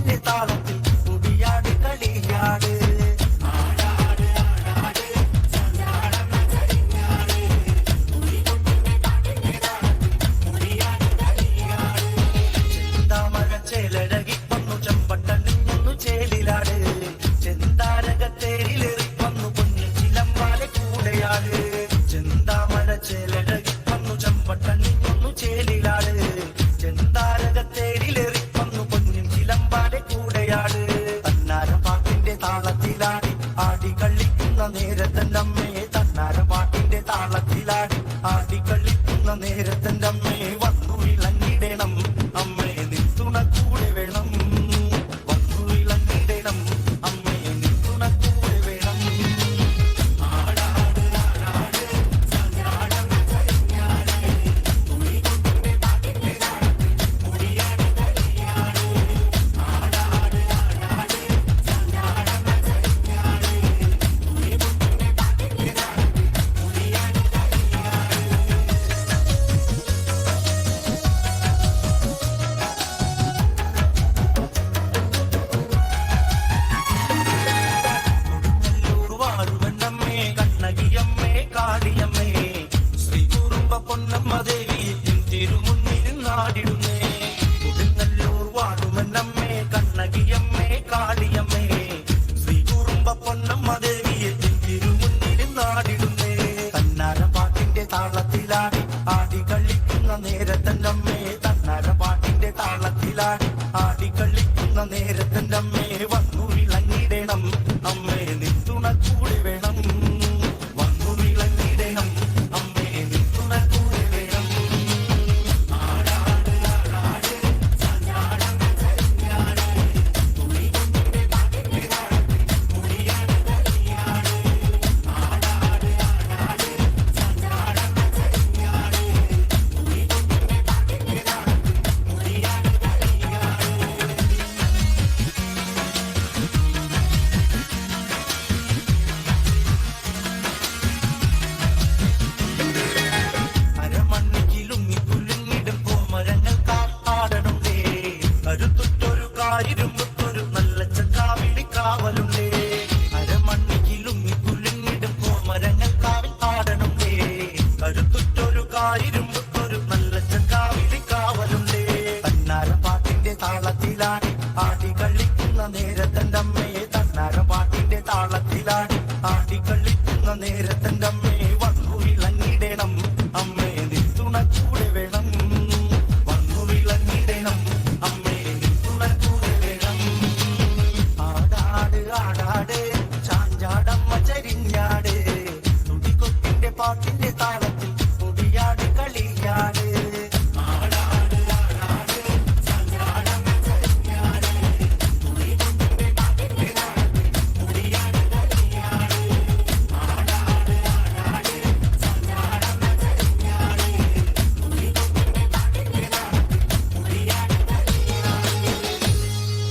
പാട്ടിന്റെ താളത്തിൽ കുടിയാട് കളിയാട് ചെന്താമര ചേലഴകി വന്നു ചെമ്പട്ടണിഞ്ഞൊന്നു ചേലിലാട് ചെന്താരകത്തേരിലേറി വന്നു പൊന്നിൽ ചിലമ്പാലെ കൂടെയാട് ചെന്താമര ചേലഴകി വന്നു ചെമ്പട്ടണിഞ്ഞൊന്നു ചേലിലാട് ചെന്താരകത്തേരിലേറി വന്നു പൊന്നിൽ ചിലമ്പാലെ കൂടെയാട് തന്നാര പാട്ടിന്റെ താളത്തിലാടി ആടി കളിക്കുന്ന നേരത്തന്റെ അമ്മയെ തന്നാര പാട്ടിന്റെ താളത്തിലാടി ആടി കളിക്കുന്ന നേരത്തന്റെ അമ്മയെ വന്നു ഇളങ്ങിടണം അമ്മയെ നിൽത്തുണ കൂടെ വേണം വന്നു ഇളങ്ങിടണം അമ്മയെ നിൽത്തുണ കൂടെ വേണം കണ്ണകിയമ്മേ കാളിയമ്മേ ശ്രീ കുറുമ്പ പൊന്നമ്മ ദേവിയെ തിരുമുന്നിൽ നാടിടുന്നേ കൊടുങ്ങല്ലൂർ വാടുമെന്നമ്മേ കണ്ണകിയമ്മേ കാളിയമ്മേ ശ്രീ കുറുമ്പ പൊന്നമ്മ ദേവിയെ തിരുമുന്നിൽ നാടിടുന്നേ തന്നാര പാട്ടിന്റെ താളത്തിലാടി ആടി കളിക്കുന്ന നേരത്തന്റെ അമ്മേ തന്നാര പാട്ടിന്റെ താളത്തിലാടി ആടി കളിക്കുന്ന നേരത്തന്റെ അമ്മേ വന്നു ഇളങ്ങിടണം അമ്മേ നിൽത്തുണ കൂടെ വേണം ഇരുമ്പത്തൊരു നല്ല ചക്കാവിളി കാവലുണ്ടേ അരമണ്ണിക്കിലുങ്ങി കുലുങ്ങിടും കോമരങ്ങൾ കാവിൽ ആടണുണ്ടേ കരുത്തുറ്റൊരു കാരിരുമ്പത്തൊരു നല്ല ചക്കാവിളി കാവലുണ്ടേ തന്നാര പാട്ടിന്റെ താളത്തിലാടി ആടി കളിക്കുന്ന നേരത്തന്റെ അമ്മയെ തന്നാര പാട്ടിന്റെ താളത്തിലാടി ആടി കളിക്കുന്ന നേരത്തന്റെ അമ്മയെ വന്നു ഇളങ്ങിടണം അമ്മയെ നിൽത്തുണ കൂടെ വേണം വന്നു ഇളങ്ങിടണം ചാഞ്ചാടമ്മ ചരിഞ്ഞാട് തുടികൊട്ടിന്റെ പാട്ടിന്റെ താള